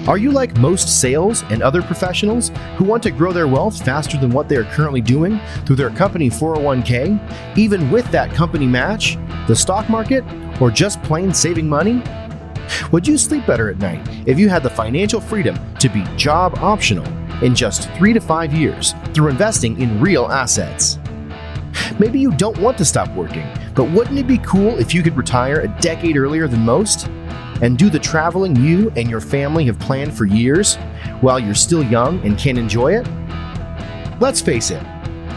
Are you like most sales and other professionals who want to grow their wealth faster than what they are currently doing through their company 401k, even with that company match, the stock market, or just plain saving money? Would you sleep better at night if you had the financial freedom to be job optional in just 3 to 5 years through investing in real assets? Maybe you don't want to stop working, but wouldn't it be cool if you could retire a decade earlier than most and do the traveling you and your family have planned for years while you're still young and can enjoy it? Let's face it,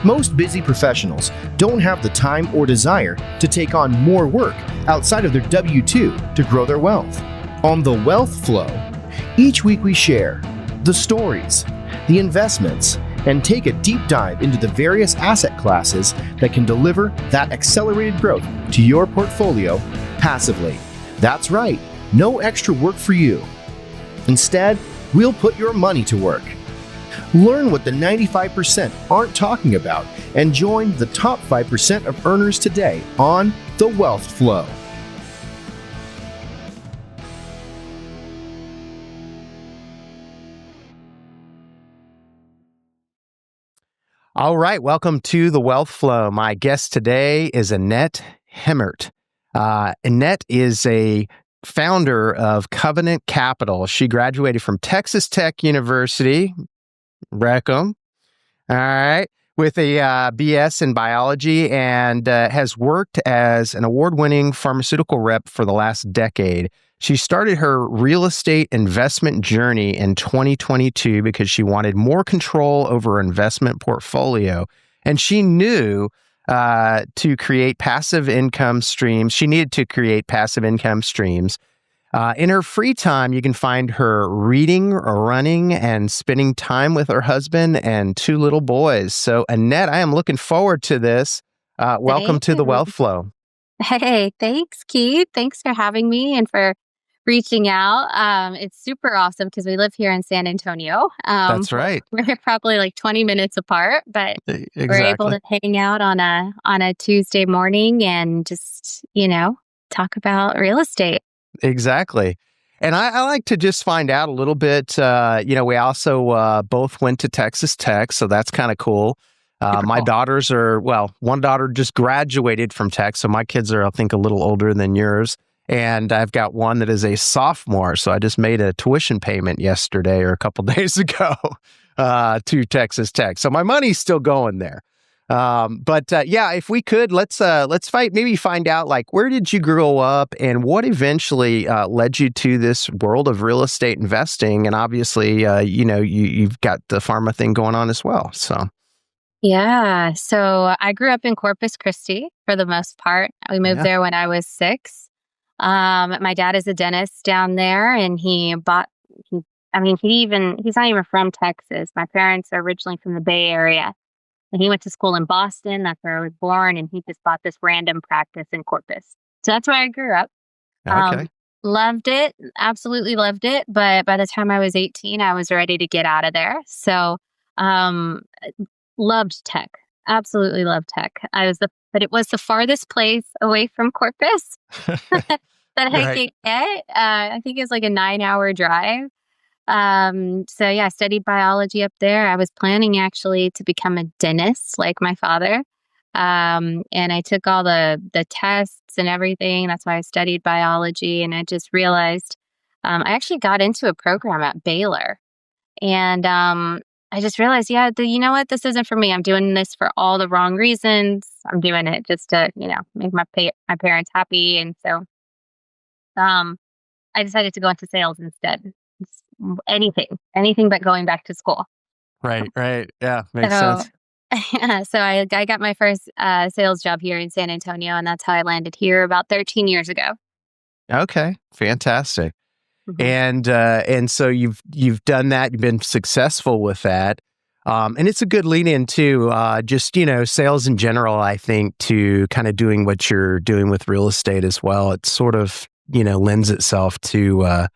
most busy professionals don't have the time or desire to take on more work outside of their W-2 to grow their wealth. On The Wealth Flow, each week we share the stories, the investments, and take a deep dive into the various asset classes that can deliver that accelerated growth to your portfolio passively. That's right, no extra work for you. Instead, we'll put your money to work. Learn what the 95% aren't talking about and join the top 5% of earners today on The Wealth Flow. All right, welcome to The Wealth Flow. My guest today is Annette Hemmert. Annette is a founder of Covenant Capital. She graduated from Texas Tech University, Reckham, all right, with a BS in biology and has worked as an award-winning pharmaceutical rep for the last decade. She started her real estate investment journey in 2022 because she wanted more control over her investment portfolio. And she knew to create passive income streams, she needed to create passive income streams. In her free time, you can find her reading, running, and spending time with her husband and 2 little boys. So, Annette, I am looking forward to this. Welcome to The Wealth Flow. Hey, thanks, Keith. Thanks for having me and for reaching out. It's super awesome because we live here in San Antonio. That's right. We're probably like 20 minutes apart, but Exactly. we're able to hang out on a Tuesday morning and just, talk about real estate. Exactly. And I like to just find out a little bit. We also both went to Texas Tech, so that's kind of cool. My daughters one daughter just graduated from Tech, so my kids are, I think, a little older than yours. And I've got one that is a sophomore, so I just made a tuition payment yesterday or a couple days ago to Texas Tech. So my money's still going there. If we could, let's find out, like, where did you grow up and what eventually led you to this world of real estate investing? And obviously, you've got the pharma thing going on as well. So. Yeah. So I grew up in Corpus Christi for the most part. We moved there when I was 6. My dad is a dentist down there, and he's not even from Texas. My parents are originally from the Bay Area, and he went to school in Boston. That's where I was born, and he just bought this random practice in Corpus. So that's where I grew up. Okay. Loved it. Absolutely loved it. But by the time I was 18, I was ready to get out of there. So, loved tech. Absolutely loved tech. But it was the farthest place away from Corpus that I could get. I think it was like a 9-hour drive. I studied biology up there. I was planning actually to become a dentist like my father. And I took all the tests and everything. That's why I studied biology. And I just realized I actually got into a program at Baylor. And I just realized, you know what? This isn't for me. I'm doing this for all the wrong reasons. I'm doing it just to, make my parents happy. And so I decided to go into sales instead. Anything but going back to school. Right. Yeah, makes sense. So I got my first sales job here in San Antonio, and that's how I landed here about 13 years ago. Okay, fantastic. Mm-hmm. And so you've done that. You've been successful with that, and it's a good lead into just sales in general. I think to kind of doing what you're doing with real estate as well. It sort of lends itself to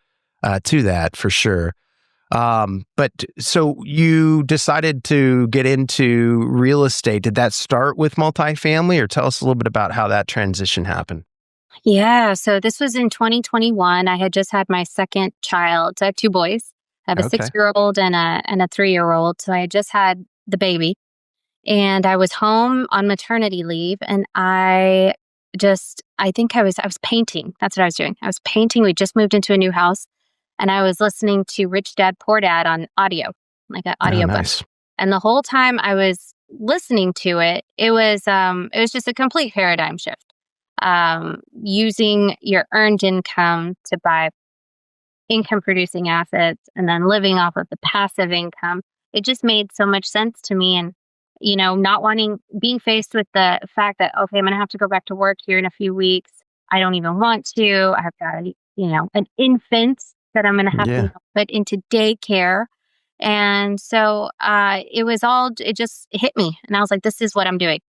that for sure. But so you decided to get into real estate. Did that start with multifamily, or tell us a little bit about how that transition happened? Yeah. So this was in 2021. I had just had my second child. So I have 2 boys. I have a Okay. 6-year-old and a 3-year-old. So I had just had the baby, and I was home on maternity leave, and I think I was painting. That's what I was doing. I was painting. We just moved into a new house, and I was listening to Rich Dad Poor Dad on audio, like an Oh, audiobook. nice. And the whole time I was listening to it, it was just a complete paradigm shift. Using your earned income to buy income producing assets and then living off of the passive income. It just made so much sense to me. And, not being faced with the fact that, okay, I'm going to have to go back to work here in a few weeks. I don't even want to. I've got, an infant that I'm going to have to Yeah. put into daycare. And so it just hit me. And I was like, this is what I'm doing.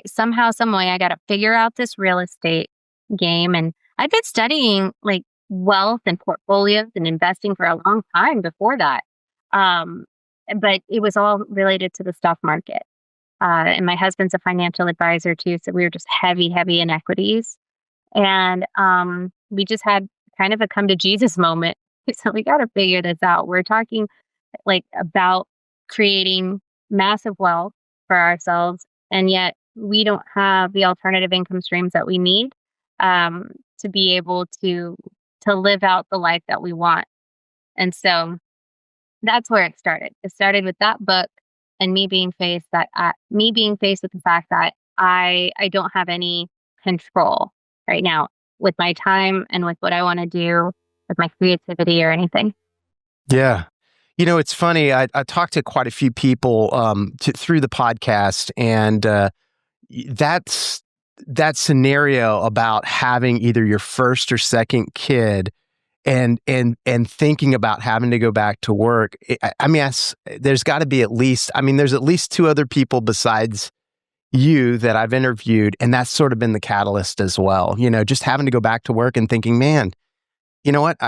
Somehow, some way, I got to figure out this real estate game. And I've been studying like wealth and portfolios and investing for a long time before that. But it was all related to the stock market. And my husband's a financial advisor too. So we were just heavy in equities. And we just had kind of a come to Jesus moment. So we got to figure this out. We're talking like about creating massive wealth for ourselves. And yet we don't have the alternative income streams that we need to be able to live out the life that we want. And so that's where it started. It started with that book and me being faced with the fact that I don't have any control right now with my time and with what I want to do with my creativity or anything. Yeah. It's funny. I talked to quite a few people through the podcast, and that's that scenario about having either your first or second kid and thinking about having to go back to work. There's got to be there's at least 2 other people besides you that I've interviewed, and that's sort of been the catalyst as well. Just having to go back to work and thinking, man, you know what?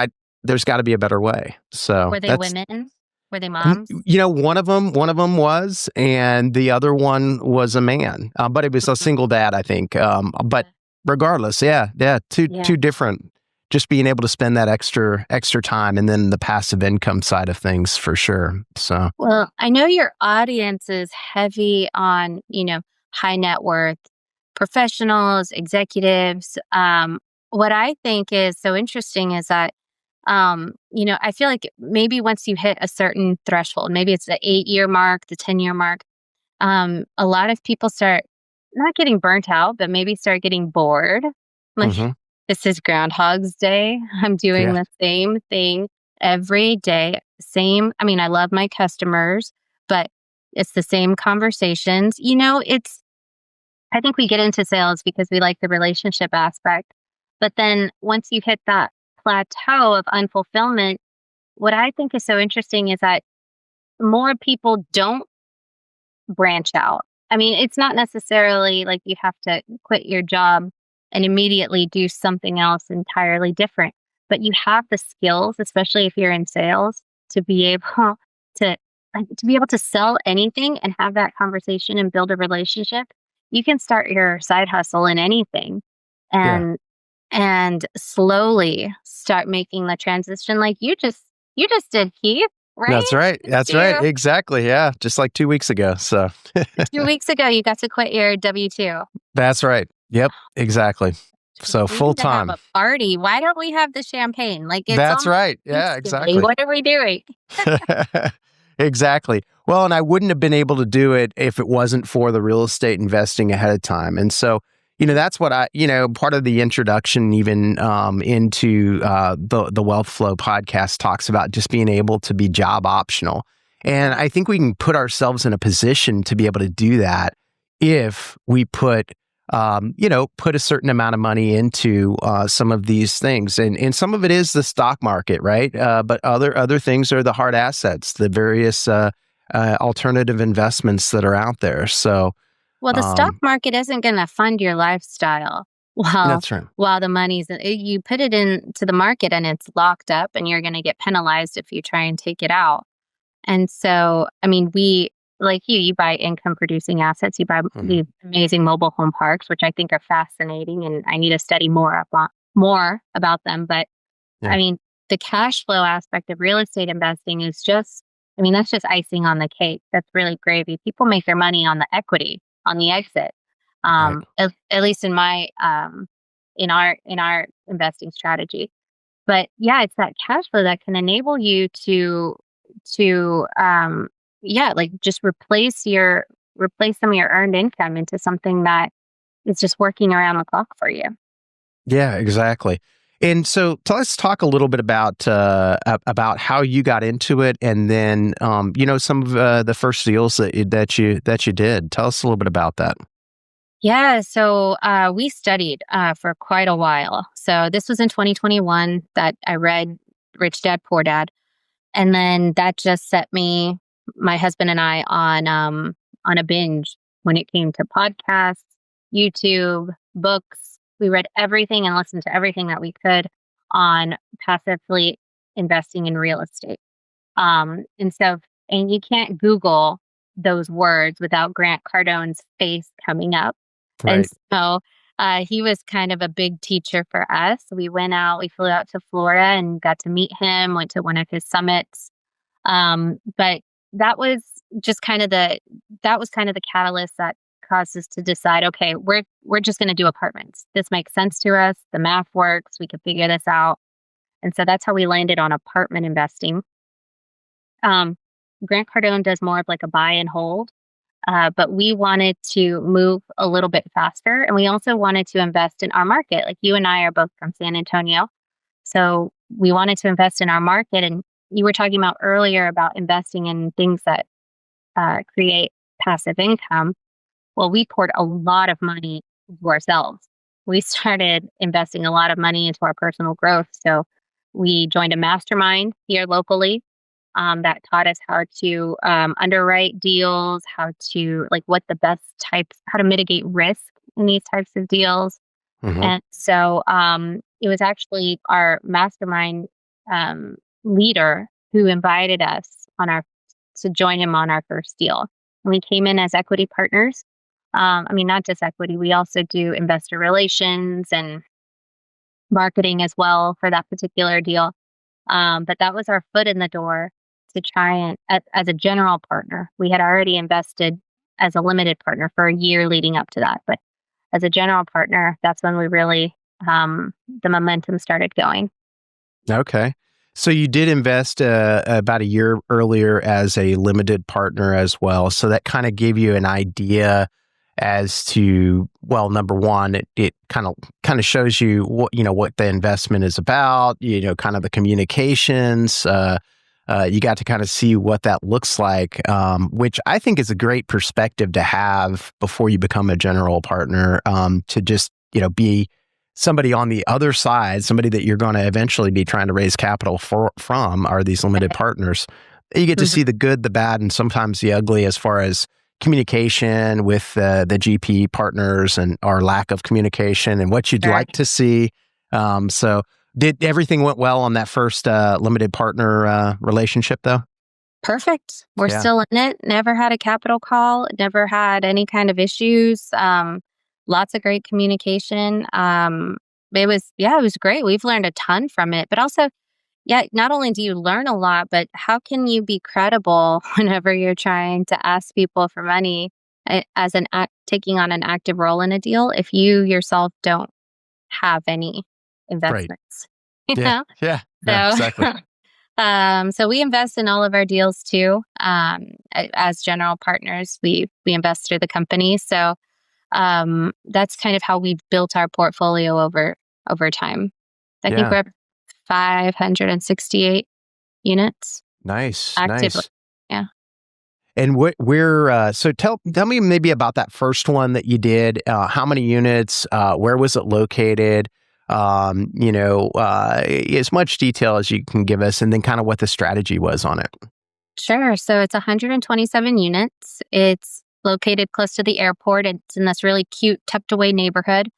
There's got to be a better way. So Were they women? Were they moms? One of them was, and the other one was a man, but it was a single dad, I think. But regardless, yeah, two different. Just being able to spend that extra time, and then the passive income side of things for sure. So, well, I know your audience is heavy on high net worth professionals, executives. What I think is so interesting is that I feel like maybe once you hit a certain threshold, maybe it's the 8-year mark, the 10-year mark, a lot of people start not getting burnt out, but maybe start getting bored. Like, this is Groundhog's Day. I'm doing the same thing every day. I love my customers, but it's the same conversations. I think we get into sales because we like the relationship aspect. But then once you hit that plateau of unfulfillment, what I think is so interesting is that more people don't branch out. It's not necessarily like you have to quit your job and immediately do something else entirely different, but you have the skills, especially if you're in sales, to be able to sell anything and have that conversation and build a relationship. You can start your side hustle in anything and slowly start making the transition like you just did, Keith, right? That's right. Exactly. Yeah. Just like 2 weeks ago. So 2 weeks ago, you got to quit your W-2. That's right. Yep. Exactly. So full time. Have a party. Why don't we have the champagne? That's right. Yeah, exactly. What are we doing? Exactly. Well, and I wouldn't have been able to do it if it wasn't for the real estate investing ahead of time. And so, that's what part of the introduction even into the Wealth Flow podcast talks about just being able to be job optional. And I think we can put ourselves in a position to be able to do that if we put a certain amount of money into some of these things. And some of it is the stock market, right? But other things are the hard assets, the various alternative investments that are out there. So, well, the stock market isn't going to fund your lifestyle that's right. while the money's you put it into the market and it's locked up, and you're going to get penalized if you try and take it out. And so, we, like you buy income producing assets. You buy these amazing mobile home parks, which I think are fascinating, and I need to study more about them. But the cash flow aspect of real estate investing is just, I mean, that's just icing on the cake. That's really gravy. People make their money on the equity, on the exit. Right. At least in my in our investing strategy. But yeah, it's that cash flow that can enable you to like just replace some of your earned income into something that is just working around the clock for you. Yeah, exactly. And so let's talk a little bit about how you got into it, and then some of the first deals that you did. Tell us a little bit about that. Yeah, so we studied for quite a while. So this was in 2021 that I read Rich Dad Poor Dad, and then that just set my husband and I on a binge when it came to podcasts, YouTube, books. We read everything and listened to everything that we could on passively investing in real estate. And you can't Google those words without Grant Cardone's face coming up. And Right. so he was kind of a big teacher for us. We flew out to Florida and got to meet him, went to one of his summits. But that was just kind of the catalyst that caused us to decide, okay, we're just going to do apartments. This makes sense to us. The math works. We could figure this out. And so that's how we landed on apartment investing. Grant Cardone does more of like a buy and hold. But we wanted to move a little bit faster. And we also wanted to invest in our market. Like you and I are both from San Antonio. So we wanted to invest in our market. And you were talking about earlier about investing in things that create passive income. Well, we poured a lot of money into ourselves. We started investing a lot of money into our personal growth. So we joined a mastermind here locally that taught us how to underwrite deals, how to how to mitigate risk in these types of deals. Mm-hmm. And so it was actually our mastermind leader who invited us to join him on our first deal. And we came in as equity partners. Not just equity, we also do investor relations and marketing as well for that particular deal. But that was our foot in the door to try and, as a general partner, we had already invested as a limited partner for a year leading up to that. But as a general partner, that's when we really, the momentum started going. Okay. So you did invest about a year earlier as a limited partner as well. So that kind of gave you an idea as to, well, number one, it kind of shows you what the investment is about, kind of the communications. You got to kind of see what that looks like, which I think is a great perspective to have before you become a general partner, to just, be somebody on the other side, somebody that you're going to eventually be trying to raise capital from are these limited partners. You get to see the good, the bad, and sometimes the ugly as far as communication with the GP partners and our lack of communication and what you'd like to see. So did everything went well on that first limited partner relationship though? Perfect. We're still in it. Never had a capital call. Never had any kind of issues. Lots of great communication. It was great. We've learned a ton from it, but also, not only do you learn a lot, but how can you be credible whenever you're trying to ask people for money as taking on an active role in a deal if you yourself don't have any investments? Right. You know? Yeah, exactly. So we invest in all of our deals too. As general partners, we invest through the company. So that's kind of how we've built our portfolio over time. I think we're 568 units. Nice. Actively. Nice. Yeah. And so tell me maybe about that first one that you did. How many units? Where was it located? As much detail as you can give us, and then kind of what the strategy was on it. Sure. So it's 127 units. It's located close to the airport. It's in this really cute, tucked away neighborhood.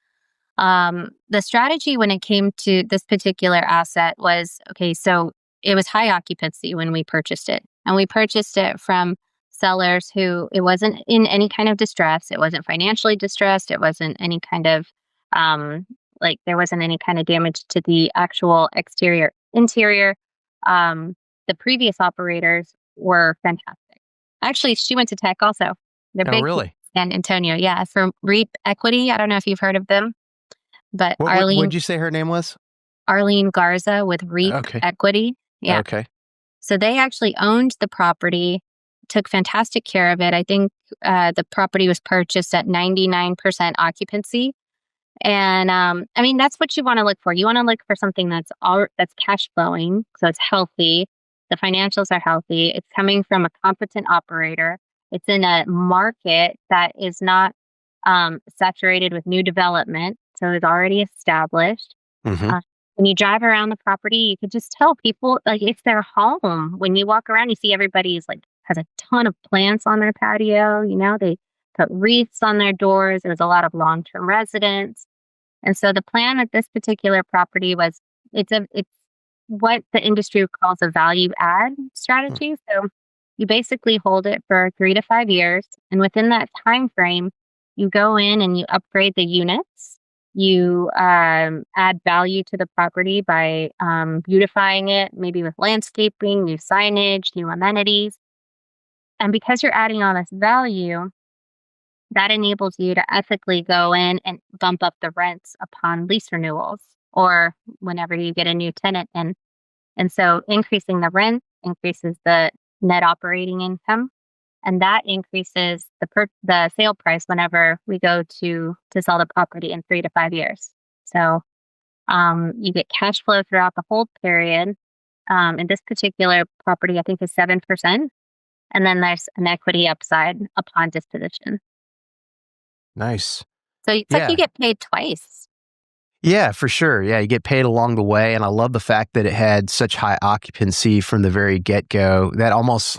The strategy when it came to this particular asset was, so it was high occupancy when we purchased it. And we purchased it from sellers who, it wasn't in any kind of distress. It wasn't financially distressed. It wasn't any kind of, there wasn't any kind of damage to the actual exterior interior. The previous operators were fantastic. Actually, she went to Tech also. They're Oh, big really? in San Antonio. Yeah, from Reap Equity. I don't know if you've heard of them, but What'd you say her name was? Arlene Garza with Reap Okay. Equity. Yeah. Okay. So they actually owned the property, took fantastic care of it. I think the property was purchased at 99% occupancy. And I mean, that's what you want to look for. You want to look for something that's cash flowing, so it's healthy. The financials are healthy. It's coming from a competent operator. It's in a market that is not saturated with new development, so it's already established. Mm-hmm. When you drive around the property, you could just tell people like it's their home. When you walk around, you see everybody's like has a ton of plants on their patio. They put wreaths on their doors. There's a lot of long-term residents. And so the plan at this particular property was it's what the industry calls a value add strategy. So you basically hold it for 3 to 5 years, and within that time frame, you go in and you upgrade the units. You add value to the property by beautifying it, maybe with landscaping, new signage, new amenities. And because you're adding all this value, that enables you to ethically go in and bump up the rents upon lease renewals or whenever you get a new tenant in. And so increasing the rent increases the net operating income, and that increases the sale price whenever we go to sell the property in 3 to 5 years. So you get cash flow throughout the hold period. In this particular property, I think is 7%, and then there's an equity upside upon disposition. Nice. So it's like you get paid twice. Yeah, for sure. Yeah, you get paid along the way. And I love the fact that it had such high occupancy from the very get-go. That almost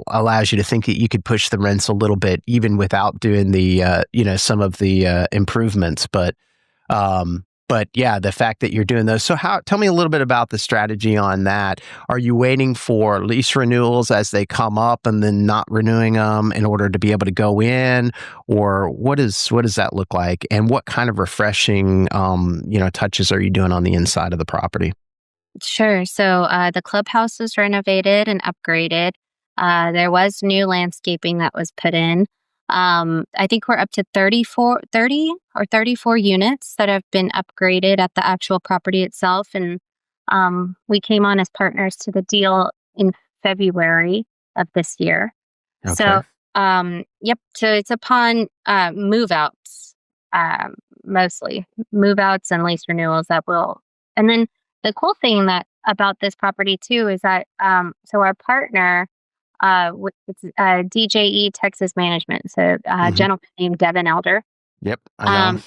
allows you to think that you could push the rents a little bit, even without doing the, some of the improvements. But yeah, the fact that you're doing those. So tell me a little bit about the strategy on that. Are you waiting for lease renewals as they come up and then not renewing them in order to be able to go in? Or what does that look like? And what kind of refreshing, touches are you doing on the inside of the property? Sure. So the clubhouse was renovated and upgraded. There was new landscaping that was put in. I think we're up to 30 or 34 units that have been upgraded at the actual property itself. And we came on as partners to the deal in February of this year. Okay. So, yep. So it's upon move outs, mostly move outs and lease renewals and then the cool thing about this property too is that so our partner, it's DJE Texas Management. So gentleman named Devin Elder. Yep, I know.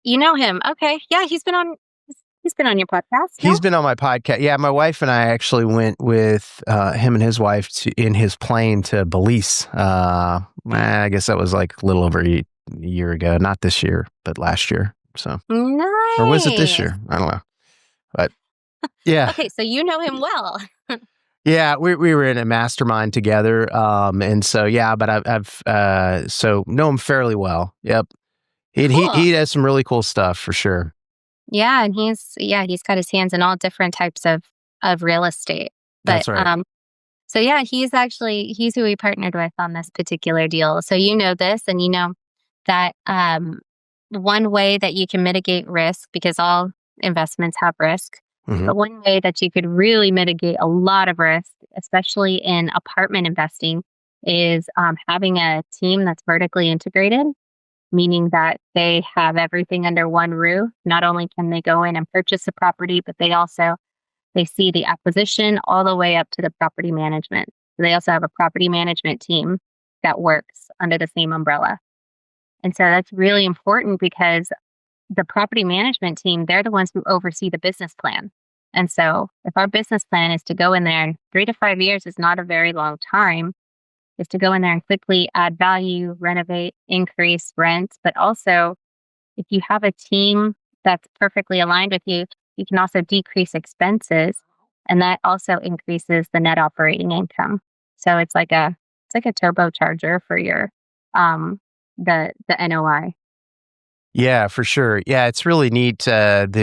You know him, okay? Yeah, he's been on your podcast. He's been on my podcast. Yeah, my wife and I actually went with him and his wife in his plane to Belize. I guess that was like a little over a year ago. Not this year, but last year. So nice. Or was it this year? I don't know. But yeah. Okay, so you know him well. Yeah, we were in a mastermind together, and so yeah. But I've so know him fairly well. Yep, Cool. he does some really cool stuff for sure. Yeah, and he's got his hands in all different types of real estate. But, That's right. So yeah, he's who we partnered with on this particular deal. So you know this, and you know that one way that you can mitigate risk, because all investments have risk, but one way that you could really mitigate a lot of risk, especially in apartment investing, is having a team that's vertically integrated, meaning that they have everything under one roof. Not only can they go in and purchase a property, but they see the acquisition all the way up to the property management. So they also have a property management team that works under the same umbrella. And so that's really important because the property management team, they're the ones who oversee the business plan. And so if our business plan is to go in there, 3 to 5 years is not a very long time, is to go in there and quickly add value, renovate, increase rents. But also, if you have a team that's perfectly aligned with you, you can also decrease expenses, and that also increases the net operating income. So it's like a turbocharger for your the NOI. Yeah, for sure. Yeah, it's really neat. Not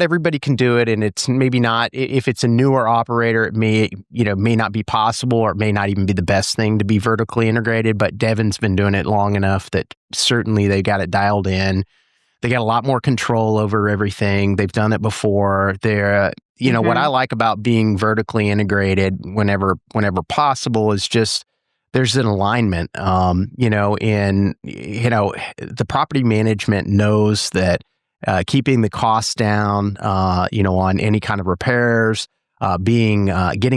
everybody can do it, and it's maybe not if it's a newer operator, it may not be possible, or it may not even be the best thing to be vertically integrated. But Devon's been doing it long enough that certainly they got it dialed in. They got a lot more control over everything. They've done it before. What I like about being vertically integrated whenever possible is just there's an alignment. The property management knows that keeping the costs down, on any kind of repairs, getting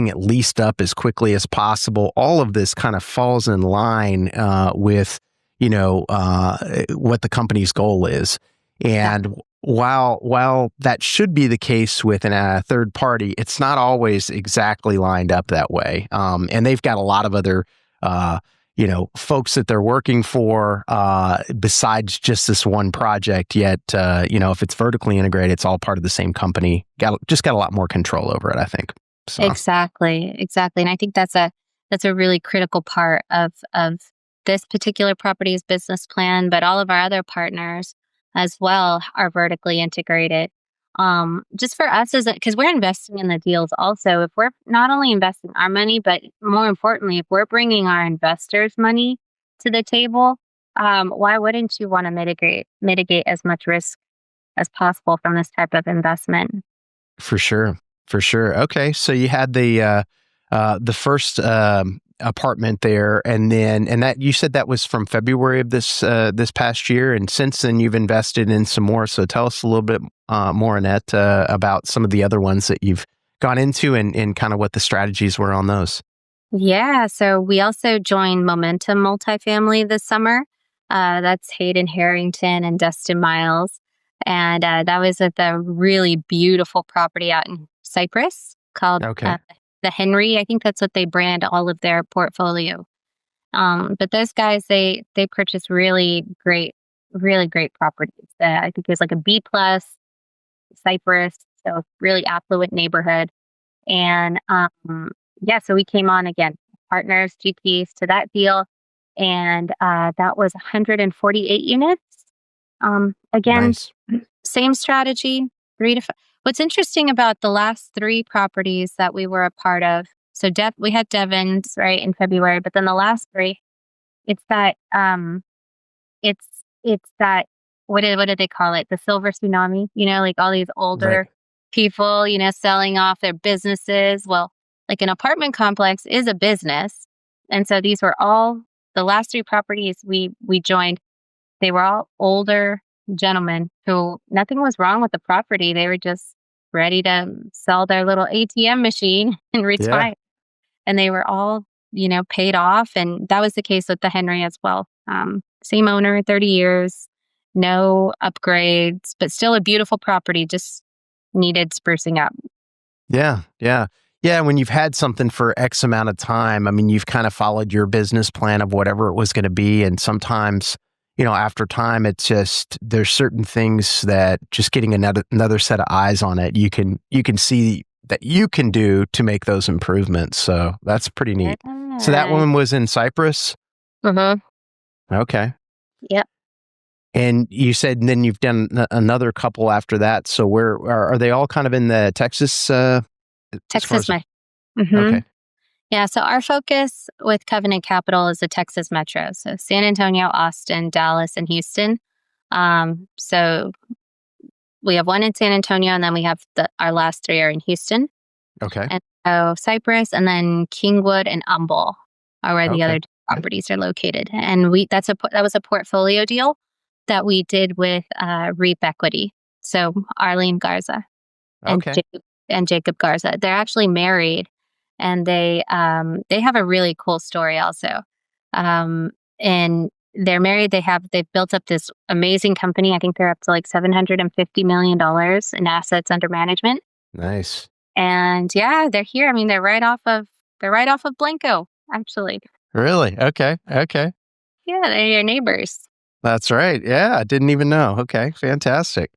it leased up as quickly as possible. All of this kind of falls in line with what the company's goal is. And while that should be the case with a third party, it's not always exactly lined up that way. And they've got a lot of other folks that they're working for besides just this one project. Yet, if it's vertically integrated, it's all part of the same company. Got a lot more control over it, I think. So. Exactly. And I think that's a really critical part of this particular property's business plan, but all of our other partners as well are vertically integrated. Just for us, because we're investing in the deals also, if we're not only investing our money, but more importantly, if we're bringing our investors' money to the table, why wouldn't you want to mitigate as much risk as possible from this type of investment? For sure. Okay, so you had the first apartment there, and that you said that was from February of this past year, and since then you've invested in some more. So tell us a little bit more, Annette, about some of the other ones that you've gone into and kind of what the strategies were on those. Yeah, so we also joined Momentum Multifamily this summer. That's Hayden Harrington and Dustin Miles, and that was at the really beautiful property out in Cyprus called the Henry. I think that's what they brand all of their portfolio. But those guys, they purchased really great properties. I think it was like a B+ Cyprus, so really affluent neighborhood. And so we came on again, partners, GPs to that deal, and that was 148 units. Again, Nice. Same strategy, 3 to 5. What's interesting about the last 3 properties that we were a part of, so we had Devon's right in February, but then the last 3, it's that what do they call it? The silver tsunami, like all these older people, selling off their businesses. Well, like an apartment complex is a business, and so these were all the last 3 properties we joined. They were all older gentlemen who nothing was wrong with the property. They were just ready to sell their little ATM machine and retire. Yeah. And they were all, paid off. And that was the case with the Henry as well. Same owner, 30 years, no upgrades, but still a beautiful property, just needed sprucing up. Yeah. When you've had something for X amount of time, I mean, you've kind of followed your business plan of whatever it was going to be. And sometimes, after time, it's just, there's certain things that just getting another set of eyes on it, you can see that you can do to make those improvements. So that's pretty neat. Yeah. So that one was in Cyprus? Mm-hmm. Okay. Yep. And you said then you've done another couple after that. So where are they all kind of in the Texas? Texas. Mm-hmm. Okay. Yeah, so our focus with Covenant Capital is the Texas Metro. So San Antonio, Austin, Dallas, and Houston. So we have one in San Antonio, and then we have our last 3 are in Houston. Okay. And so Cypress, and then Kingwood and Humble are where the other properties are located. And that was a portfolio deal that we did with REAP Equity. So Arlene Garza and Jacob Garza. They're actually married. And they have a really cool story also. And they're married. They've built up this amazing company. I think they're up to like $750 million in assets under management. Nice. And yeah, they're here. I mean, they're right off of Blanco, actually. Really? Okay. Yeah, they're your neighbors. That's right. Yeah, I didn't even know. Okay, fantastic.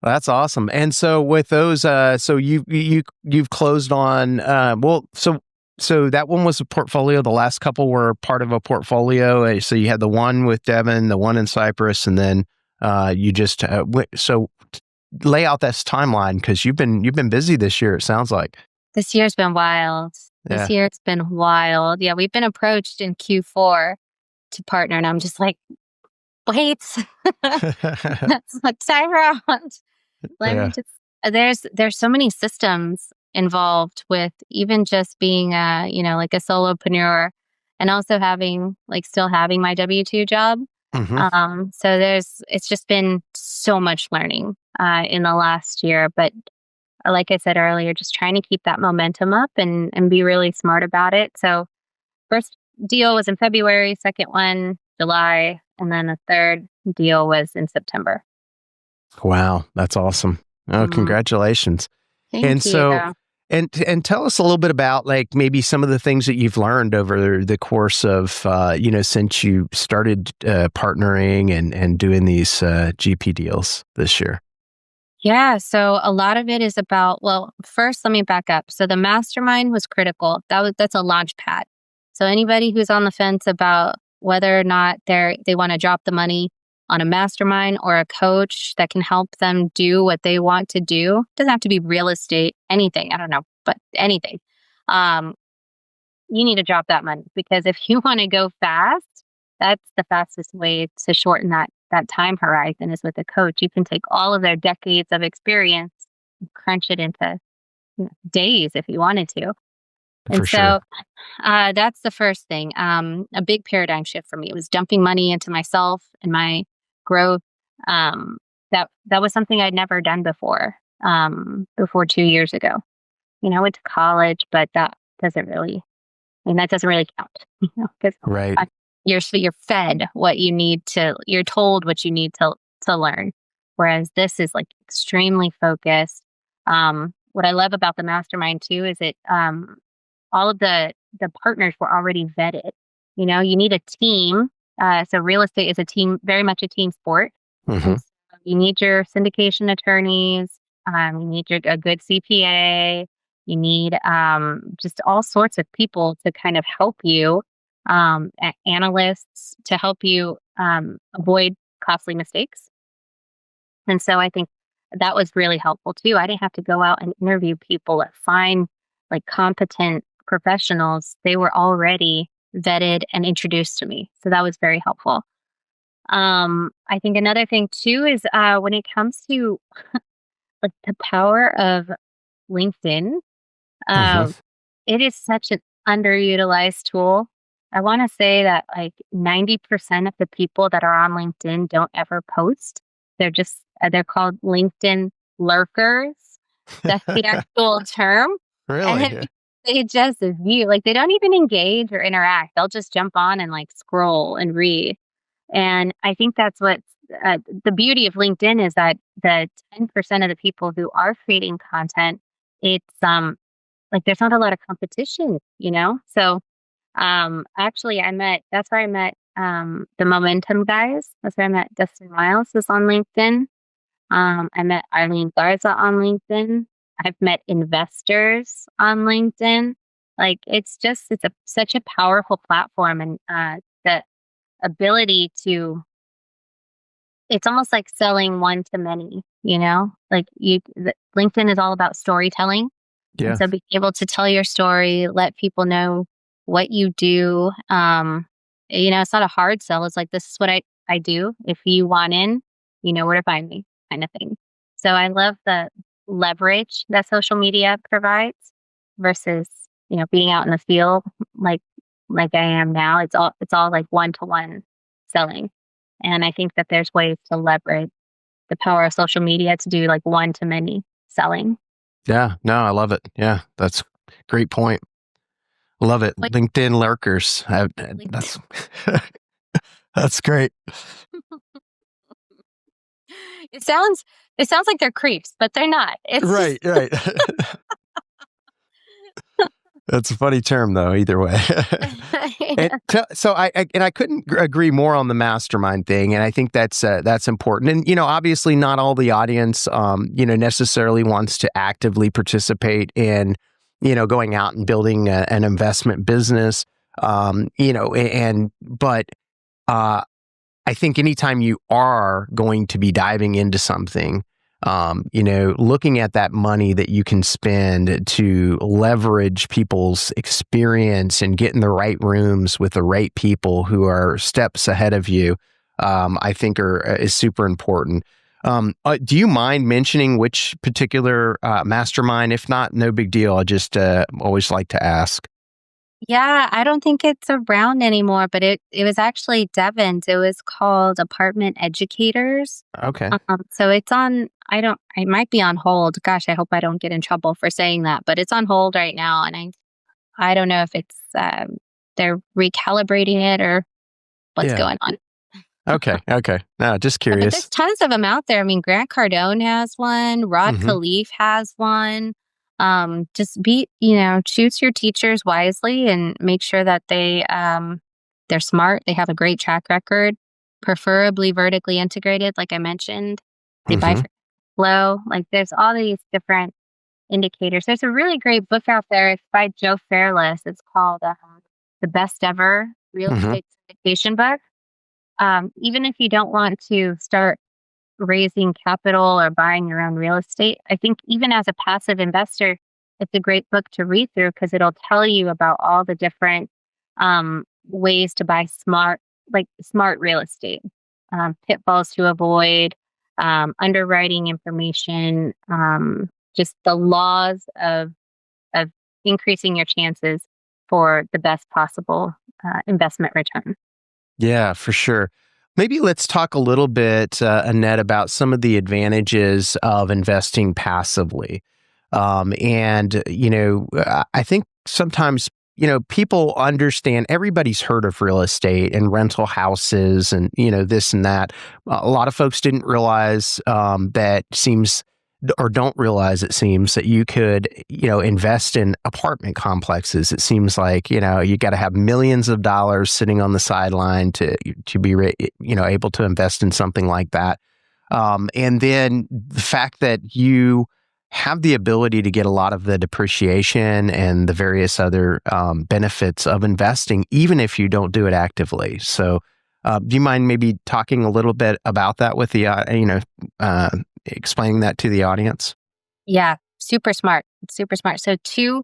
That's awesome. And so with those, so you've closed on, so so that one was a portfolio. The last couple were part of a portfolio. So you had the one with Devin, the one in Cyprus, and then you just went. So lay out this timeline, because you've been busy this year, it sounds like. This year's been wild. This year's been wild. Yeah, we've been approached in Q4 to partner, and I'm just like, wait, that's not time around. Let me just. There's so many systems involved with even just being like a solopreneur, and also still having my W-2 job. So it's just been so much learning in the last year, but like I said earlier, just trying to keep that momentum up and be really smart about it. So first deal was in February, second one July, and then the third deal was in September. Wow, that's awesome. Oh, congratulations. Thank you. So, and tell us a little bit about like maybe some of the things that you've learned over the course of, since you started partnering and doing these GP deals this year. Yeah, so a lot of it is about, well, first let me back up. So the mastermind was critical. That's a launch pad. So anybody who's on the fence about whether or not they want to drop the money on a mastermind or a coach that can help them do what they want to do, doesn't have to be real estate, anything, I don't know, but anything. You need to drop that money, because if you want to go fast, that's the fastest way to shorten that time horizon is with a coach. You can take all of their decades of experience and crunch it into days if you wanted to. And so that's the first thing. A big paradigm shift for me. It was dumping money into myself and my growth. That was something I'd never done before 2 years ago. I went to college, but that doesn't really count. Because you're fed what you need to, you're told what you need to learn. Whereas this is like extremely focused. What I love about the mastermind too is it, all of the partners were already vetted. You need a team. So real estate is very much a team sport. So you need your syndication attorneys. You need a good CPA. You need just all sorts of people to kind of help you, analysts to help you avoid costly mistakes. And so I think that was really helpful too. I didn't have to go out and interview people or find like competent professionals. They were already vetted and introduced to me. So that was very helpful. I think another thing too is when it comes to like the power of LinkedIn, it is such an underutilized tool. I want to say that like 90% of the people that are on LinkedIn don't ever post. They're called LinkedIn lurkers. That's the actual term. Really? And they just view, like they don't even engage or interact. They'll just jump on and like scroll and read. And I think that's what the beauty of LinkedIn is, that the 10% of the people who are creating content, it's like there's not a lot of competition, So actually that's where I met the Momentum guys. That's where I met Dustin Miles is on LinkedIn. I met Arlene Garza on LinkedIn. I've met investors on LinkedIn. Like it's such a powerful platform, and the ability to, it's almost like selling one to many, like LinkedIn is all about storytelling. Yeah. And so being able to tell your story, let people know what you do. It's not a hard sell. It's like, this is what I do. If you want in, you know where to find me, kind of thing. So I love the leverage that social media provides versus, being out in the field like I am now. It's all like one-to-one selling. And I think that there's ways to leverage the power of social media to do like one-to-many selling. Yeah, no, I love it. Yeah, that's a great point. Love it. LinkedIn lurkers. That's great. It sounds like they're creeps, but they're not. It's right. That's a funny term, though. Either way. So I couldn't agree more on the mastermind thing, and I think that's important. And obviously, not all the audience necessarily wants to actively participate in going out and building an investment business. But I think anytime you are going to be diving into something, looking at that money that you can spend to leverage people's experience and get in the right rooms with the right people who are steps ahead of you, I think is super important. Do you mind mentioning which particular mastermind? If not, no big deal. I just always like to ask. Yeah, I don't think it's around anymore, but it was actually Devon's. It was called Apartment Educators. Okay. So it's on, it might be on hold. Gosh, I hope I don't get in trouble for saying that, but it's on hold right now. And I don't know if it's, they're recalibrating it or what's going on. Okay. No, just But curious. there's tons of them out there. I mean, Grant Cardone has one. Rod Khleif has one. Just choose your teachers wisely and make sure that they're smart. They have a great track record, preferably vertically integrated, like I mentioned. They buy for flow. Like there's all these different indicators. There's a really great book out there. It's by Joe Fairless. It's called The Best Ever Real Estate Syndication Book. Even if you don't want to start raising capital or buying your own real estate, I think even as a passive investor, it's a great book to read through because it'll tell you about all the different ways to buy smart real estate, pitfalls to avoid, underwriting information, just the laws of increasing your chances for the best possible investment return. Yeah, for sure. Maybe let's talk a little bit, Annette, about some of the advantages of investing passively. I think sometimes, people understand, everybody's heard of real estate and rental houses and, this and that. A lot of folks didn't realize don't realize, it seems, that you could, invest in apartment complexes. It seems like, you got to have millions of dollars sitting on the sideline to be, able to invest in something like that. And then the fact that you have the ability to get a lot of the depreciation and the various other benefits of investing, even if you don't do it actively. So, do you mind maybe talking a little bit about that with the, explaining that to the audience? Yeah, super smart. Super smart. So 3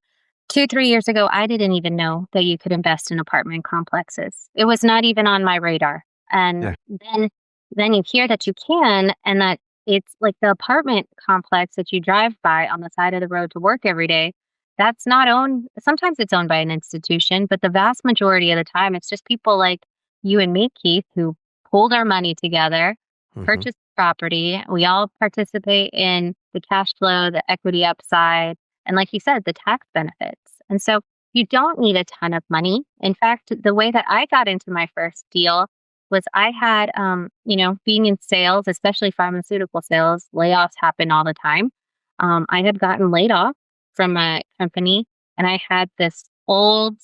years ago, I didn't even know that you could invest in apartment complexes. It was not even on my radar. And then you hear that you can, and that it's like the apartment complex that you drive by on the side of the road to work every day. That's not owned. Sometimes it's owned by an institution, but the vast majority of the time, it's just people like you and me, Keith, who pulled our money together, purchased property. We all participate in the cash flow, the equity upside, and like you said, the tax benefits. And so you don't need a ton of money. In fact, the way that I got into my first deal was I had, being in sales, especially pharmaceutical sales, layoffs happen all the time. I had gotten laid off from my company, and I had this old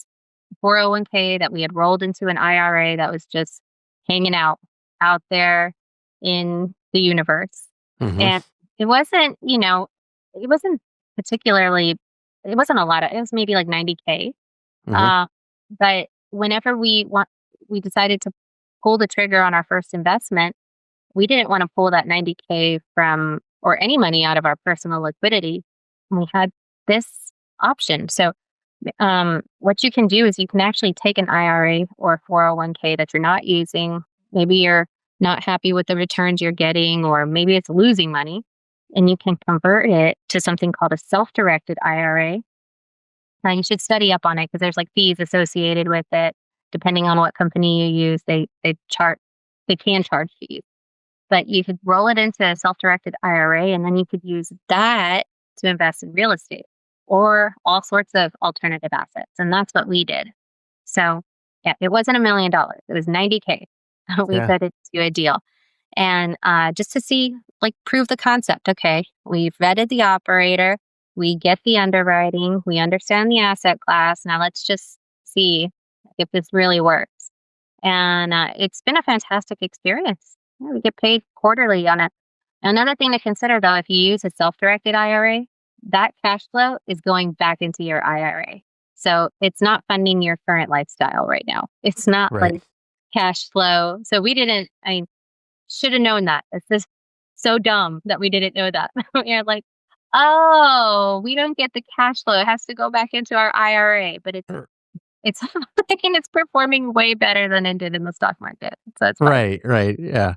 401k that we had rolled into an IRA that was just hanging out there in the universe. And it wasn't, it wasn't particularly, it wasn't a lot of, it was maybe like 90K. But whenever we decided to pull the trigger on our first investment, we didn't want to pull that 90K from, or any money out of our personal liquidity. We had this option. So what you can do is you can actually take an IRA or 401k that you're not using. Maybe you're not happy with the returns you're getting, or maybe it's losing money, and you can convert it to something called a self-directed IRA. Now you should study up on it because there's like fees associated with it. Depending on what company you use, they can charge fees. But you could roll it into a self-directed IRA, and then you could use that to invest in real estate or all sorts of alternative assets. And that's what we did. So yeah, it wasn't $1 million. It was 90K. We put it to a deal. And just to see, prove the concept. Okay, we've vetted the operator. We get the underwriting. We understand the asset class. Now let's just see if this really works. And it's been a fantastic experience. We get paid quarterly on it. Another thing to consider, though, if you use a self-directed IRA, that cash flow is going back into your IRA. So it's not funding your current lifestyle right now. It's not Right. like cash flow. So should have known that. It's just so dumb that we didn't know that. We're like, oh, we don't get the cash flow. It has to go back into our IRA, but it's and it's performing way better than it did in the stock market. So it's fine. Right. Yeah.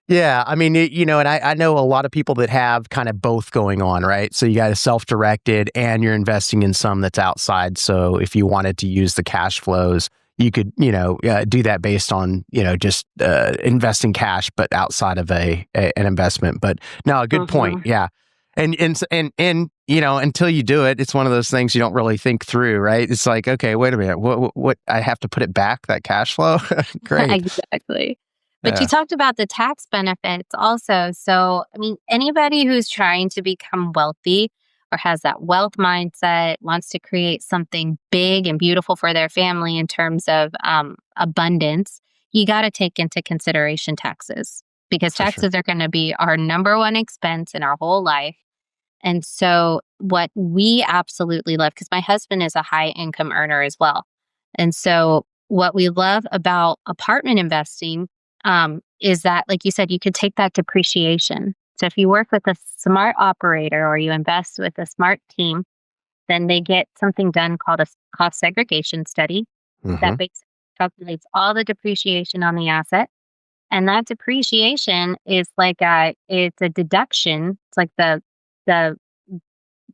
Yeah, I mean, and I know a lot of people that have kind of both going on, right? So you got a self-directed and you're investing in some that's outside. So if you wanted to use the cash flows, you could, do that based on, just investing cash, but outside of an investment. But no, a good point. Yeah. And until you do it, it's one of those things you don't really think through, right? It's like, okay, wait a minute, what I have to put it back, that cash flow? Great. Exactly. But you talked about the tax benefits also. So, I mean, anybody who's trying to become wealthy or has that wealth mindset, wants to create something big and beautiful for their family in terms of abundance, you got to take into consideration taxes, because taxes are going to be our number one expense in our whole life. And so what we absolutely love, because my husband is a high income earner as well. And so what we love about apartment investing is that, like you said, you could take that depreciation. So if you work with a smart operator or you invest with a smart team, then they get something done called a cost segregation study that basically calculates all the depreciation on the asset. And that depreciation is it's a deduction. It's like the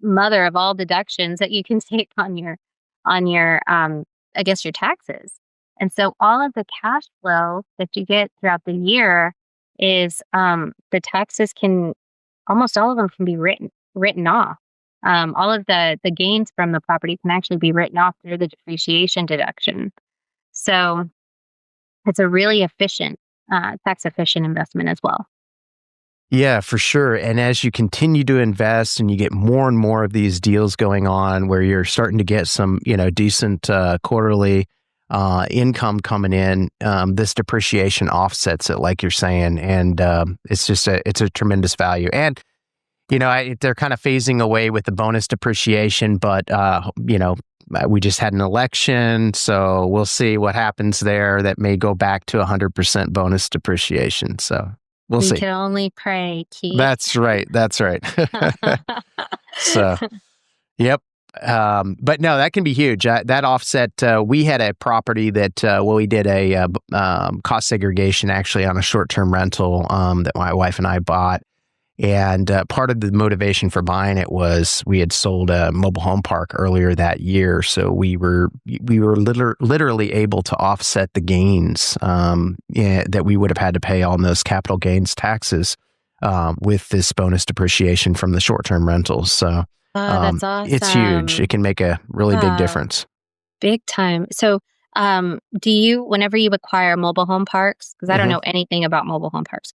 mother of all deductions that you can take on your I guess your taxes. And so all of the cash flow that you get throughout the year is the taxes almost all of them can be written off. All of the gains from the property can actually be written off through the depreciation deduction. So it's a really efficient, tax efficient investment as well. Yeah, for sure. And as you continue to invest and you get more and more of these deals going on where you're starting to get some, decent quarterly income coming in, this depreciation offsets it, like you're saying. And it's a tremendous value. And, they're kind of phasing away with the bonus depreciation, but, we just had an election, so we'll see what happens there. That may go back to 100% bonus depreciation. So we'll see. We can only pray, Keith. That's right. So, yep. But no, that can be huge. That offset, we had a property that, we did a cost segregation actually on a short-term rental that my wife and I bought. And part of the motivation for buying it was we had sold a mobile home park earlier that year. So we were literally able to offset the gains that we would have had to pay on those capital gains taxes with this bonus depreciation from the short-term rentals. So that's awesome. It's huge. It can make a really big difference. Big time. So do you, whenever you acquire mobile home parks, because I don't know anything about mobile home parks,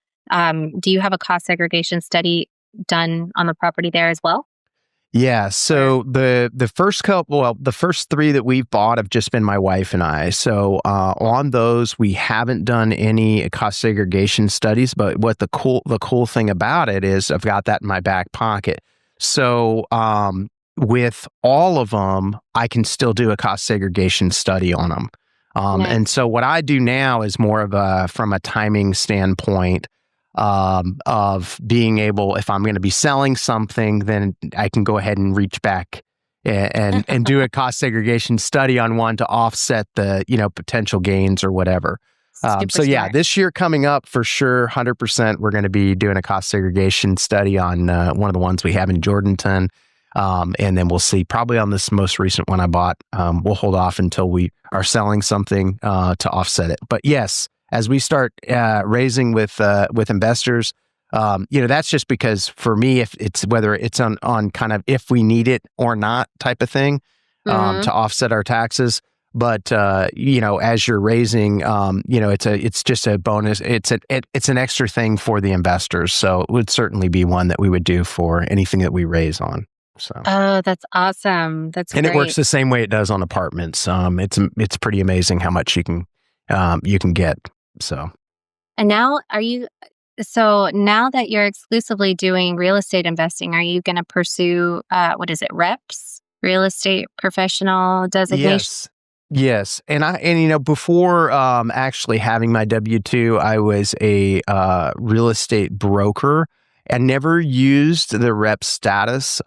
do you have a cost segregation study done on the property there as well? Yeah. So the first three that we've bought have just been my wife and I. So on those, we haven't done any cost segregation studies. But what the cool thing about it is, I've got that in my back pocket. So with all of them, I can still do a cost segregation study on them. Nice. And so what I do now is more of from a timing standpoint. Of being able, if I'm going to be selling something, then I can go ahead and reach back and do a cost segregation study on one to offset the, potential gains or whatever. So yeah, this year coming up for sure, 100%, we're going to be doing a cost segregation study on one of the ones we have in Jordanton. And then we'll see probably on this most recent one I bought, we'll hold off until we are selling something to offset it. But yes, as we start raising with investors, that's just because for me, if it's whether it's on kind of if we need it or not type of thing to offset our taxes. But as you're raising, it's just a bonus. It's an extra thing for the investors. So it would certainly be one that we would do for anything that we raise on. So. Oh, that's awesome. That's and great. It works the same way it does on apartments. It's pretty amazing how much you can get. So, and now are you So now that you're exclusively doing real estate investing, are you going to pursue, what is it, reps, real estate professional designation? Yes. Yes. And before actually having my W-2, I was a real estate broker. I never used the rep status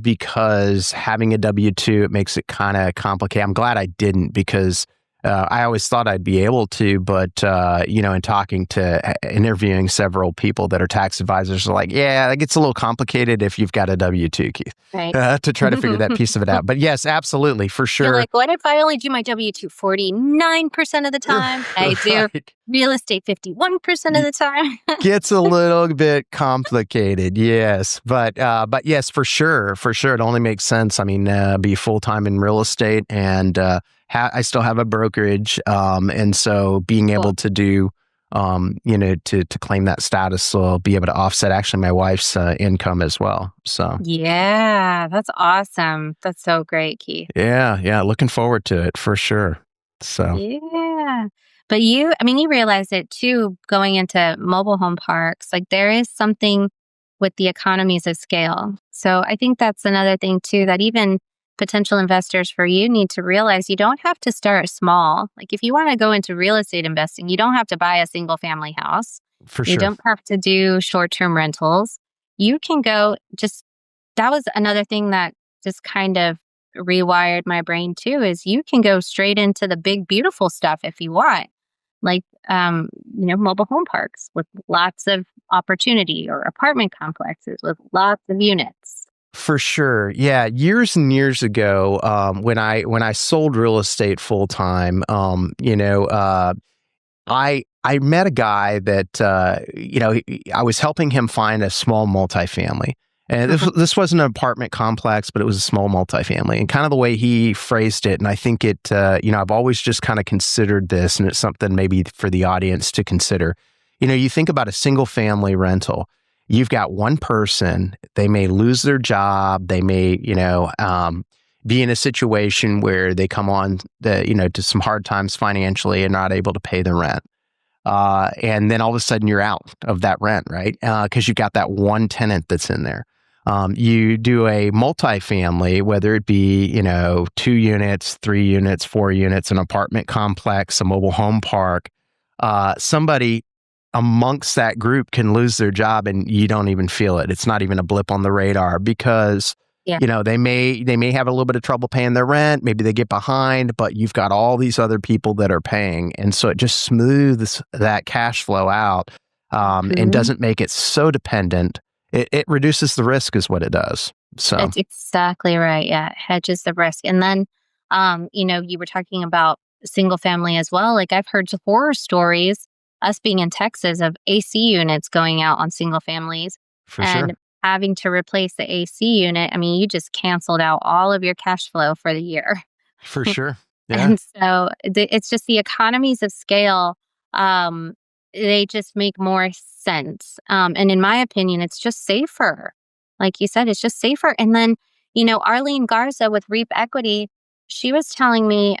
because having a W-2, it makes it kind of complicated. I'm glad I didn't because I always thought I'd be able to, but in talking to interviewing several people that are tax advisors are like, yeah, it gets a little complicated if you've got a W-2, Keith, Right. to try to figure that piece of it out. But yes, absolutely, for You're sure. like, what if I only do my W-2 49% of the time? I do Right. real estate 51% of the time. Gets a little bit complicated, yes, but yes, for sure, it only makes sense. I mean, be full time in real estate, and I still have a brokerage, and so being Cool. able to do, to claim that status, will be able to offset actually my wife's income as well. So Yeah, that's awesome. That's so great, Keith. yeah, looking forward to it for sure. So Yeah. But you realize it too, going into mobile home parks, like there is something with the economies of scale. So I think that's another thing too, that even potential investors for you need to realize you don't have to start small. Like if you want to go into real estate investing, you don't have to buy a single family house. for You sure, don't have to do short-term rentals. You can go that was another thing that just kind of rewired my brain too, is you can go straight into the big, beautiful stuff if you want. Like, mobile home parks with lots of opportunity, or apartment complexes with lots of units. for sure. Yeah, years and years ago, when I sold real estate full time, I met a guy that I was helping him find a small multifamily. And Mhm. this wasn't an apartment complex, but it was a small multifamily. And kind of the way he phrased it, and I think I've always just kind of considered this, and it's something maybe for the audience to consider. You think about a single family rental. You've got one person, they may lose their job, they may, be in a situation where they come on to some hard times financially and not able to pay the rent. And then all of a sudden you're out of that rent, right? Because you've got that one tenant that's in there. You do a multifamily, whether it be, 2 units, 3 units, 4 units, an apartment complex, a mobile home park, somebody amongst that group can lose their job and you don't even feel it. It's not even a blip on the radar because Yeah. they may have a little bit of trouble paying their rent. Maybe they get behind, but you've got all these other people that are paying. And so it just smooths that cash flow out and Mhm. doesn't make it so dependent. It reduces the risk is what it does. So That's exactly right. Yeah, it hedges the risk. And then, you were talking about single family as well. Like I've heard horror stories, us being in Texas, of AC units going out on single families for and sure. having to replace the AC unit. I mean, you just canceled out all of your cash flow for the year. For sure. Yeah. And so it's just the economies of scale. Um, they just make more sense. And in my opinion, it's just safer. Like you said, it's just safer. And then, Arlene Garza with Reap Equity, she was telling me,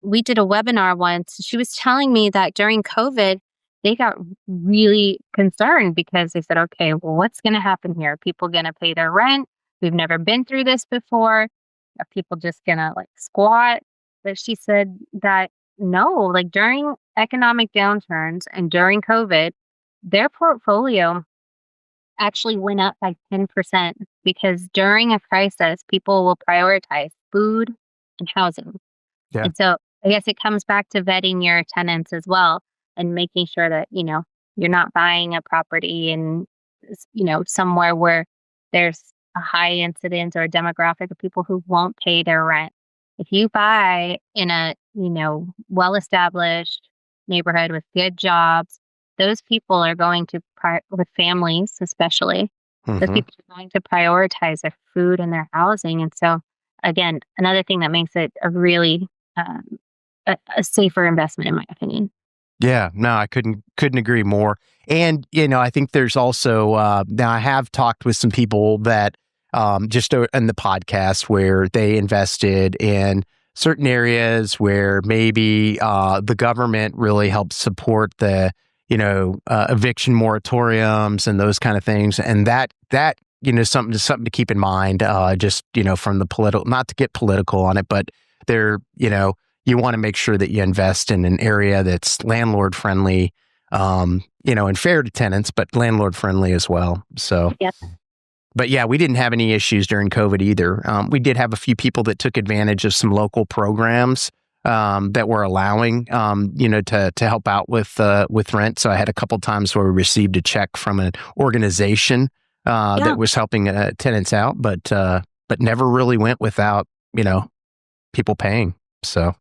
we did a webinar once. She was telling me that during COVID, they got really concerned because they said, okay, well, what's going to happen here? Are people going to pay their rent? We've never been through this before. Are people just going to squat? But she said that no, like during economic downturns and during COVID, their portfolio actually went up by 10% because during a crisis, people will prioritize food and housing. Yeah. And so I guess it comes back to vetting your tenants as well and making sure that, you're not buying a property in, somewhere where there's a high incidence or a demographic of people who won't pay their rent. If you buy in a, well-established neighborhood with good jobs, those people are going to, with families especially, those Mhm. people are going to prioritize their food and their housing. And so, again, another thing that makes it a really um, a safer investment, in my opinion. Yeah, no, I couldn't agree more. And I think there's also now I have talked with some people that just in the podcast where they invested in certain areas where maybe the government really helped support the eviction moratoriums and those kind of things. And that something to keep in mind, just, from the political, not to get political on it, but you want to make sure that you invest in an area that's landlord friendly, and fair to tenants, but landlord friendly as well. So, Yep. But yeah, we didn't have any issues during COVID either. We did have a few people that took advantage of some local programs that were allowing, to help out with rent. So I had a couple times where we received a check from an organization that was helping tenants out, but never really went without, people paying. So.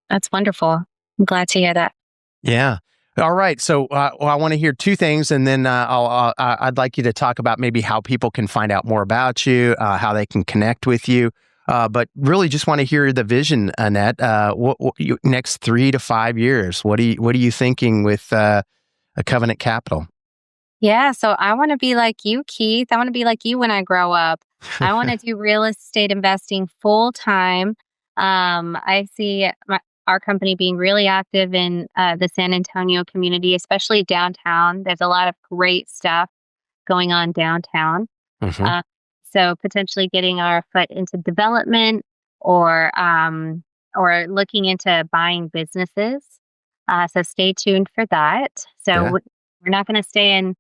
That's wonderful. I'm glad to hear that. Yeah. All right. So I want to hear two things, and then I'd like you to talk about maybe how people can find out more about you, how they can connect with you. But really just want to hear the vision, Annette, what next 3 to 5 years. What are you thinking with a Covenant Capital? Yeah. So I want to be like you, Keith. I want to be like you when I grow up. I want to do real estate investing full time. I see our company being really active in the San Antonio community, especially downtown. There's a lot of great stuff going on downtown. Mm-hmm. So potentially getting our foot into development or looking into buying businesses. So stay tuned for that. So we're not going to stay in.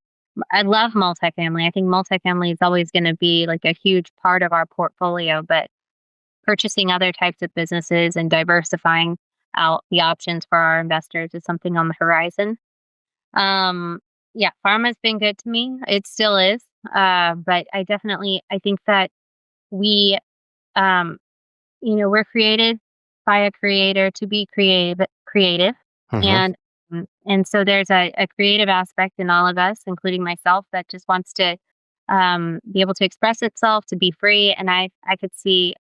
I love multifamily. I think multifamily is always going to be like a huge part of our portfolio, but purchasing other types of businesses and diversifying out the options for our investors is something on the horizon. Pharma's been good to me. It still is. But I think that we, we're created by a creator to be creative. Mm-hmm. And so there's a creative aspect in all of us, including myself, that just wants to be able to express itself, to be free. And I could see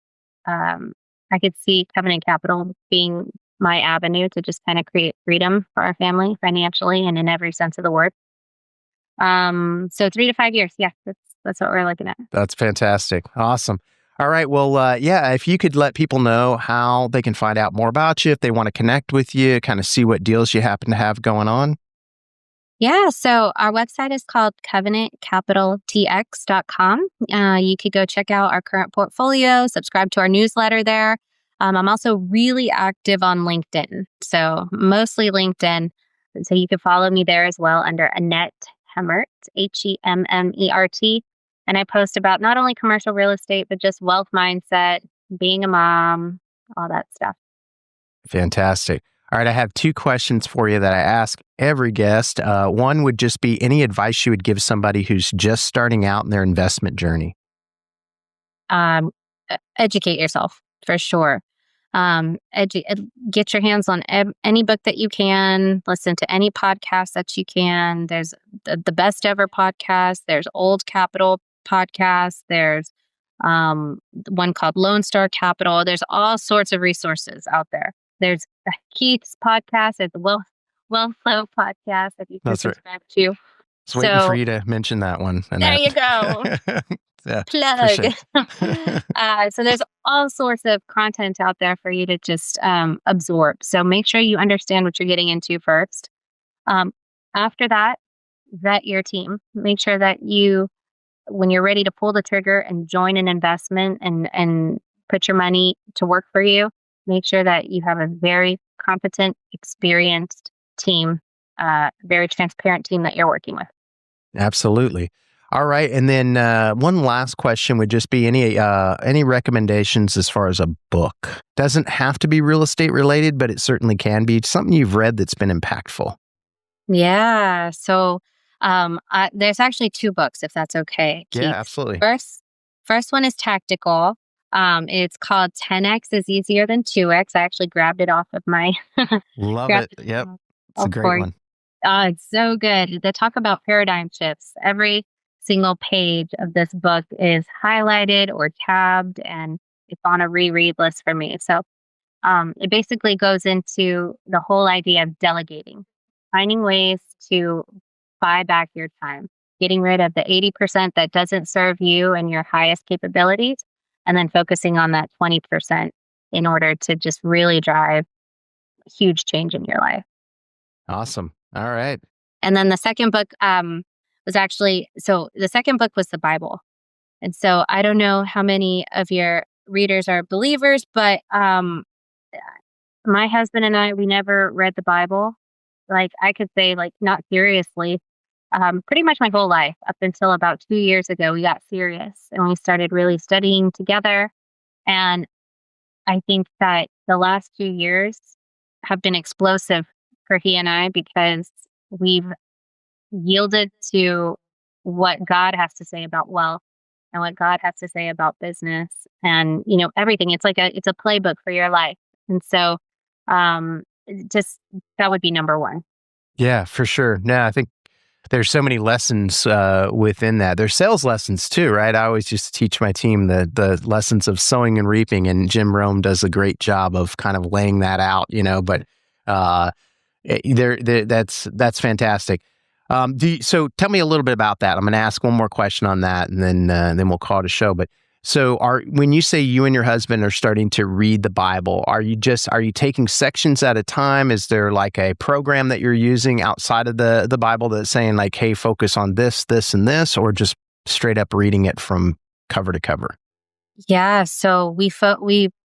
Covenant Capital being my avenue to just kind of create freedom for our family financially and in every sense of the word. So 3 to 5 years. Yeah, that's what we're looking at. That's fantastic. Awesome. All right. Well, if you could let people know how they can find out more about you, if they want to connect with you, kind of see what deals you happen to have going on. Yeah, so our website is called covenantcapitaltx.com. You could go check out our current portfolio, subscribe to our newsletter there. I'm also really active on LinkedIn, so mostly LinkedIn. So you can follow me there as well under Annette Hemmert, Hemmert. And I post about not only commercial real estate, but just wealth mindset, being a mom, all that stuff. Fantastic. All right, I have 2 questions for you that I ask every guest. One would just be any advice you would give somebody who's just starting out in their investment journey? Educate yourself, for sure. Get your hands on any book that you can, listen to any podcast that you can. There's the Best Ever podcast. There's Old Capital podcast. There's one called Lone Star Capital. There's all sorts of resources out there. There's Keith's podcast. There's the Wealth Flow podcast that you can subscribe to. I was waiting for you to mention that one, Annette. There you go. Plug. So there's all sorts of content out there for you to just absorb. So make sure you understand what you're getting into first. After that, vet your team. Make sure that when you're ready to pull the trigger and join an investment and put your money to work for you, make sure that you have a very competent, experienced team, very transparent team that you're working with. Absolutely. All right. And then one last question would just be any recommendations as far as a book? Doesn't have to be real estate related, but it certainly can be. Something you've read that's been impactful. Yeah. So there's actually 2 books, if that's okay, Keith. Yeah, absolutely. First one is tactical. It's called 10X is easier than 2X. I actually grabbed it off of my... Love it. Yep. It's a great one. It's so good. They talk about paradigm shifts. Every single page of this book is highlighted or tabbed, and it's on a reread list for me. So it basically goes into the whole idea of delegating, finding ways to buy back your time, getting rid of the 80% that doesn't serve you and your highest capabilities, and then focusing on that 20% in order to just really drive huge change in your life. Awesome. All right. And then the second book was actually, so the second book was the Bible. And so I don't know how many of your readers are believers, but my husband and I, we never read the Bible. Like I could say, like not seriously. Pretty much my whole life up until about 2 years ago, we got serious and we started really studying together. And I think that the last few years have been explosive for he and I because we've yielded to what God has to say about wealth and what God has to say about business and, everything. It's like it's a playbook for your life. And so, just that would be number one. Yeah, for sure. No, I think there's so many lessons within that. There's sales lessons too, right? I always used to teach my team the lessons of sowing and reaping, and Jim Rome does a great job of kind of laying that out, But that's fantastic. So tell me a little bit about that. I'm going to ask one more question on that, and then we'll call it a show. But so when you say you and your husband are starting to read the Bible, are you taking sections at a time? Is there like a program that you're using outside of the Bible that's saying like, hey, focus on this, this, and this, or just straight up reading it from cover to cover? Yeah. So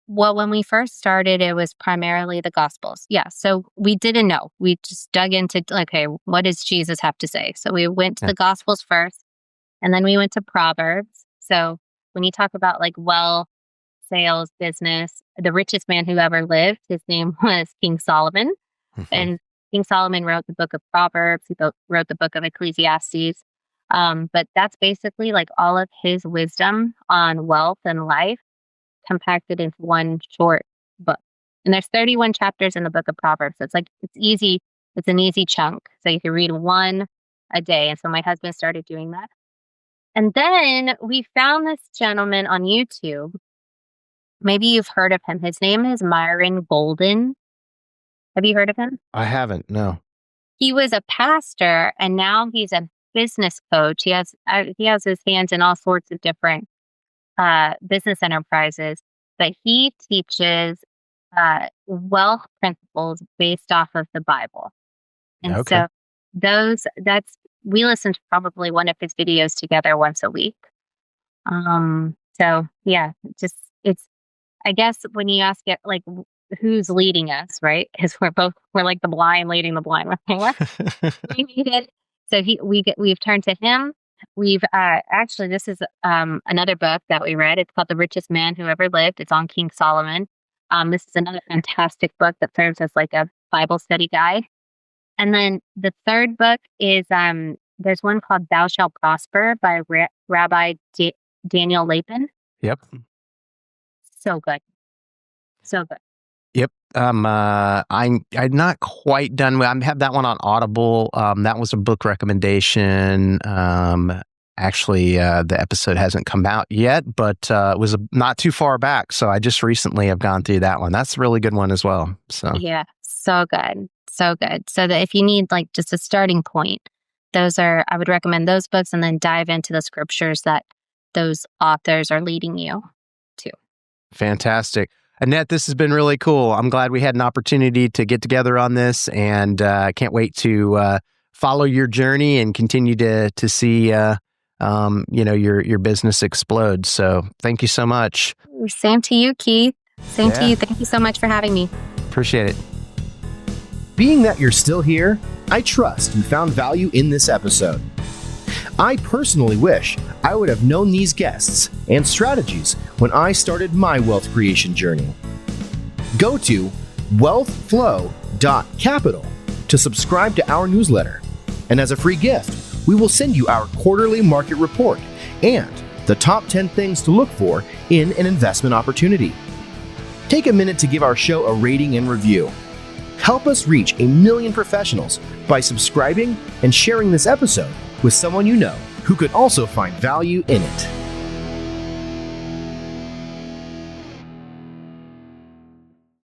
when we first started, it was primarily the Gospels. Yeah. So we didn't know. We just dug into, okay, what does Jesus have to say? So we went to the Gospels first, and then we went to Proverbs. So when you talk about like wealth, sales, business, the richest man who ever lived, his name was King Solomon. And King Solomon wrote the book of Proverbs. He wrote the book of Ecclesiastes. But that's basically like all of his wisdom on wealth and life compacted into one short book. And there's 31 chapters in the book of Proverbs. So it's easy. It's an easy chunk. So you can read one a day. And so my husband started doing that. And then we found this gentleman on YouTube. Maybe you've heard of him. His name is Myron Golden. Have you heard of him? I haven't, no. He was a pastor and now he's a business coach. He has his hands in all sorts of different business enterprises, but he teaches wealth principles based off of the Bible. And so we listen to probably one of his videos together once a week. So yeah, it's I guess when you ask it like who's leading us, right? Because we're like the blind leading the blind. What? We need it. So we've turned to him. We've actually this is another book that we read. It's called The Richest Man Who Ever Lived. It's on King Solomon. This is another fantastic book that serves as like a Bible study guide. And then the third book is there's one called Thou Shalt Prosper by Rabbi Daniel Lapin. Yep. So good. So good. Yep. I'm not quite done with. I have that one on Audible. That was a book recommendation. Actually, the episode hasn't come out yet, but it was not too far back. So I just recently have gone through that one. That's a really good one as well. So yeah, so good. So good. So that if you need like just a starting point, I would recommend those books and then dive into the scriptures that those authors are leading you to. Fantastic. Annette, this has been really cool. I'm glad we had an opportunity to get together on this, and I can't wait to follow your journey and continue to see your business explode. So thank you so much. Same to you, Keith. Same to you. Thank you so much for having me. Appreciate it. Being that you're still here, I trust you found value in this episode. I personally wish I would have known these guests and strategies when I started my wealth creation journey. Go to wealthflow.capital to subscribe to our newsletter. And as a free gift, we will send you our quarterly market report and the top 10 things to look for in an investment opportunity. Take a minute to give our show a rating and review. Help us reach 1 million professionals by subscribing and sharing this episode with someone you know who could also find value in it.